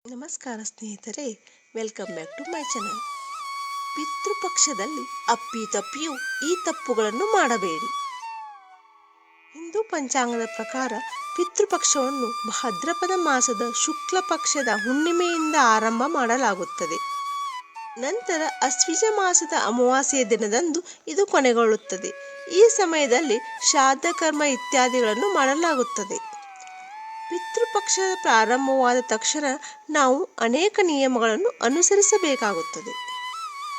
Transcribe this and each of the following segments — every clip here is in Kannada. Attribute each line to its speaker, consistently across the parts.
Speaker 1: ನಮಸ್ಕಾರ ಸ್ನೇಹಿತರೆ, welcome back to my channel. ಪಿತೃಪಕ್ಷದಲ್ಲಿ ಅಪ್ಪಿತಪ್ಪಿಯೂ ಈ ತಪ್ಪುಗಳನ್ನು ಮಾಡಬೇಡಿ. ಹಿಂದೂ ಪಂಚಾಂಗದ ಪ್ರಕಾರ ಪಿತೃಪಕ್ಷವನ್ನು ಭಾದ್ರಪದ ಮಾಸದ ಶುಕ್ಲ ಪಕ್ಷದ ಹುಣ್ಣಿಮೆಯಿಂದ ಆರಂಭ ಮಾಡಲಾಗುತ್ತದೆ. ನಂತರ ಅಶ್ವಿಜ ಮಾಸದ ಅಮಾವಾಸ್ಯೆಯ ದಿನದಂದು ಇದು ಕೊನೆಗೊಳ್ಳುತ್ತದೆ. ಈ ಸಮಯದಲ್ಲಿ ಶ್ರಾದ್ದ ಕರ್ಮ ಇತ್ಯಾದಿಗಳನ್ನು ಮಾಡಲಾಗುತ್ತದೆ. ಪಿತೃಪಕ್ಷ ಪ್ರಾರಂಭವಾದ ತಕ್ಷಣ ನಾವು ಅನೇಕ ನಿಯಮಗಳನ್ನು ಅನುಸರಿಸಬೇಕಾಗುತ್ತದೆ.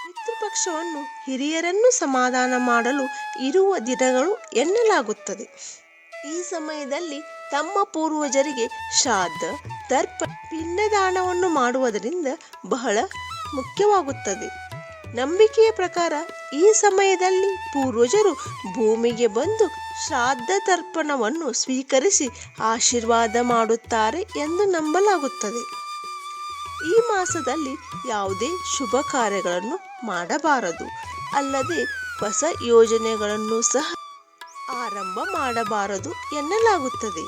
Speaker 1: ಪಿತೃಪಕ್ಷವನ್ನು ಹಿರಿಯರನ್ನು ಸಮಾಧಾನ ಮಾಡಲು ಇರುವ ದಿನಗಳು ಎನ್ನಲಾಗುತ್ತದೆ. ಈ ಸಮಯದಲ್ಲಿ ತಮ್ಮ ಪೂರ್ವಜರಿಗೆ ಶ್ರಾದ್ದ, ತರ್ಪಣ, ಪಿಂಡದಾನವನ್ನು ಮಾಡುವುದರಿಂದ ಬಹಳ ಮುಖ್ಯವಾಗುತ್ತದೆ. ನಂಬಿಕೆಯ ಪ್ರಕಾರ ಈ ಸಮಯದಲ್ಲಿ ಪೂರ್ವಜರು ಭೂಮಿಗೆ ಬಂದು ಶ್ರಾದ್ದ ತರ್ಪಣವನ್ನು ಸ್ವೀಕರಿಸಿ ಆಶೀರ್ವಾದ ಮಾಡುತ್ತಾರೆ ಎಂದು ನಂಬಲಾಗುತ್ತದೆ. ಈ ಮಾಸದಲ್ಲಿ ಯಾವುದೇ ಶುಭ ಕಾರ್ಯಗಳನ್ನು ಮಾಡಬಾರದು. ಅಲ್ಲದೆ ಹೊಸ ಯೋಜನೆಗಳನ್ನು ಸಹ ಆರಂಭ ಮಾಡಬಾರದು ಎನ್ನಲಾಗುತ್ತದೆ.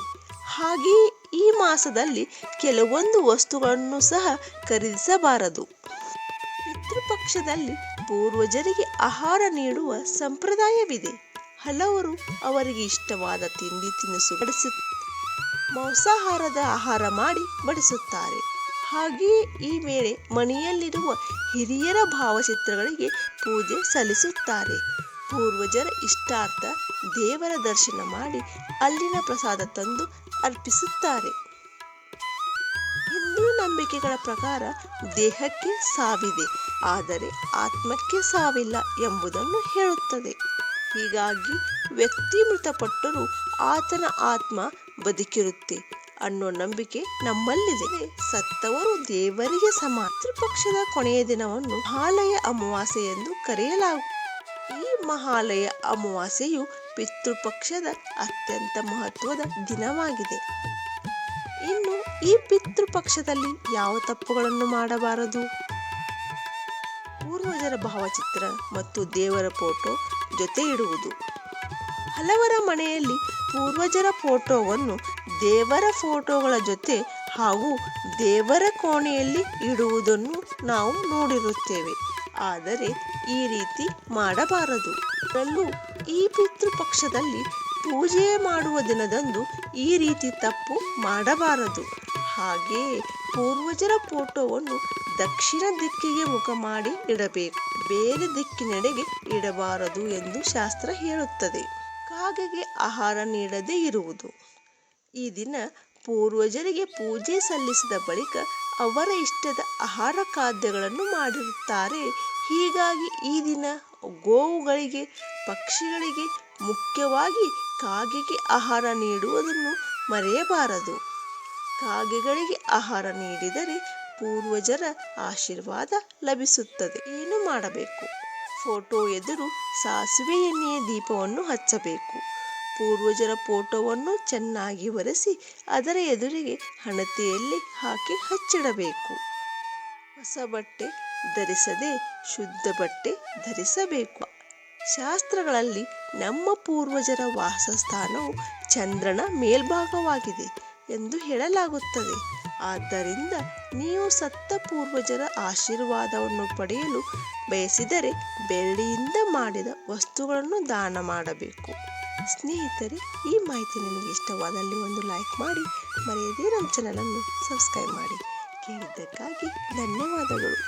Speaker 1: ಹಾಗೆಯೇ ಈ ಮಾಸದಲ್ಲಿ ಕೆಲವೊಂದು ವಸ್ತುಗಳನ್ನು ಸಹ ಖರೀದಿಸಬಾರದು. ಪಿತೃಪಕ್ಷದಲ್ಲಿ ಪೂರ್ವಜರಿಗೆ ಆಹಾರ ನೀಡುವ ಸಂಪ್ರದಾಯವಿದೆ. ಹಲವರು ಅವರಿಗೆ ಇಷ್ಟವಾದ ತಿಂಡಿ ತಿನಿಸು ಮಾಂಸಾಹಾರದ ಆಹಾರ ಮಾಡಿ ಬಡಿಸುತ್ತಾರೆ. ಹಾಗೆಯೇ ಈ ವೇಳೆ ಮನೆಯಲ್ಲಿರುವ ಹಿರಿಯರ ಭಾವಚಿತ್ರಗಳಿಗೆ ಪೂಜೆ ಸಲ್ಲಿಸುತ್ತಾರೆ. ಪೂರ್ವಜರ ಇಷ್ಟಾರ್ಥ ದೇವರ ದರ್ಶನ ಮಾಡಿ ಅಲ್ಲಿನ ಪ್ರಸಾದ ತಂದು ಅರ್ಪಿಸುತ್ತಾರೆ. ಹಿಂದೂ ನಂಬಿಕೆಗಳ ಪ್ರಕಾರ ದೇಹಕ್ಕೆ ಸಾವಿದೆ, ಆದರೆ ಆತ್ಮಕ್ಕೆ ಸಾವಿಲ್ಲ ಎಂಬುದನ್ನು ಹೇಳುತ್ತದೆ. ಹೀಗಾಗಿ ವ್ಯಕ್ತಿ ಮೃತಪಟ್ಟರೂ ಆತನ ಆತ್ಮ ಬದುಕಿರುತ್ತೆ ಅನ್ನೋ ನಂಬಿಕೆ ನಮ್ಮಲ್ಲಿದೆ. ಸತ್ತವರು ದೇವರಿಗೆ ಸಮಾನ. ಪಿತೃಪಕ್ಷದ ಕೊನೆಯ ದಿನವನ್ನು ಮಹಾಲಯ ಅಮಾವಾಸ್ಯೆ ಎಂದು ಕರೆಯಲಾಗುತ್ತದೆ. ಈ ಮಹಾಲಯ ಅಮಾವಾಸ್ಯೆಯು ಪಿತೃಪಕ್ಷದ ಅತ್ಯಂತ ಮಹತ್ವದ ದಿನವಾಗಿದೆ. ಇನ್ನು ಈ ಪಿತೃಪಕ್ಷದಲ್ಲಿ ಯಾವ ತಪ್ಪುಗಳನ್ನು ಮಾಡಬಾರದು? ಪೂರ್ವಜರ ಭಾವಚಿತ್ರ ಮತ್ತು ದೇವರ ಫೋಟೋ ಜೊತೆ ಇಡುವುದು. ಹಲವರ ಮನೆಯಲ್ಲಿ ಪೂರ್ವಜರ ಫೋಟೋವನ್ನು ದೇವರ ಫೋಟೋಗಳ ಜೊತೆ ಹಾಗೂ ದೇವರ ಕೋಣೆಯಲ್ಲಿ ಇಡುವುದನ್ನು ನಾವು ನೋಡಿರುತ್ತೇವೆ. ಆದರೆ ಈ ರೀತಿ ಮಾಡಬಾರದು. ಅದರಲ್ಲೂ ಈ ಪಿತೃಪಕ್ಷದಲ್ಲಿ ಪೂಜೆ ಮಾಡುವ ದಿನದಂದು ಈ ರೀತಿ ತಪ್ಪು ಮಾಡಬಾರದು. ಹಾಗೆಯೇ ಪೂರ್ವಜರ ಫೋಟೋವನ್ನು ದಕ್ಷಿಣ ದಿಕ್ಕಿಗೆ ಮುಖ ಮಾಡಿ ಇಡಬೇಕು. ಬೇರೆ ದಿಕ್ಕಿನೆಡೆಗೆ ಇಡಬಾರದು ಎಂದು ಶಾಸ್ತ್ರ ಹೇಳುತ್ತದೆ. ಕಾಗೆಗೆ ಆಹಾರ ನೀಡದೇ ಇರುವುದು. ಈ ದಿನ ಪೂರ್ವಜರಿಗೆ ಪೂಜೆ ಸಲ್ಲಿಸಿದ ಬಳಿಕ ಅವರ ಇಷ್ಟದ ಆಹಾರ ಖಾದ್ಯಗಳನ್ನು ಮಾಡಿರುತ್ತಾರೆ. ಹೀಗಾಗಿ ಈ ದಿನ ಗೋವುಗಳಿಗೆ, ಪಕ್ಷಿಗಳಿಗೆ, ಮುಖ್ಯವಾಗಿ ಕಾಗೆಗೆ ಆಹಾರ ನೀಡುವುದನ್ನು ಮರೆಯಬಾರದು. ಕಾಗೆಗಳಿಗೆ ಆಹಾರ ನೀಡಿದರೆ ಪೂರ್ವಜರ ಆಶೀರ್ವಾದ ಲಭಿಸುತ್ತದೆ. ಏನು ಮಾಡಬೇಕು? ಫೋಟೋ ಎದುರು ಸಾಸಿವೆ ಎಣ್ಣೆಯ ದೀಪವನ್ನು ಹಚ್ಚಬೇಕು. ಪೂರ್ವಜರ ಫೋಟೋವನ್ನು ಚೆನ್ನಾಗಿ ಒರೆಸಿ ಅದರ ಎದುರಿಗೆ ಹಣತೆಯಲ್ಲಿ ಹಾಕಿ ಹಚ್ಚಿಡಬೇಕು. ಹೊಸ ಬಟ್ಟೆ ಧರಿಸದೆ ಶುದ್ಧ ಬಟ್ಟೆ ಧರಿಸಬೇಕು. ಶಾಸ್ತ್ರಗಳಲ್ಲಿ ನಮ್ಮ ಪೂರ್ವಜರ ವಾಸಸ್ಥಾನವು ಚಂದ್ರನ ಮೇಲ್ಭಾಗವಾಗಿದೆ ಎಂದು ಹೇಳಲಾಗುತ್ತದೆ. ಆದ್ದರಿಂದ ನೀವು ಸತ್ತ ಪೂರ್ವಜರ ಆಶೀರ್ವಾದವನ್ನು ಪಡೆಯಲು ಬಯಸಿದರೆ ಬೆಳ್ಳಿಯಿಂದ ಮಾಡಿದ ವಸ್ತುಗಳನ್ನು ದಾನ ಮಾಡಬೇಕು. ಸ್ನೇಹಿತರೆ, ಈ ಮಾಹಿತಿ ನಿಮಗೆ ಇಷ್ಟವಾದಲ್ಲಿ ಒಂದು ಲೈಕ್ ಮಾಡಿ, ಮರೆಯದೇ ನಮ್ಮ ಚಾನಲನ್ನು ಸಬ್ಸ್ಕ್ರೈಬ್ ಮಾಡಿ. ಕೇಳಿದ್ದಕ್ಕಾಗಿ ಧನ್ಯವಾದಗಳು.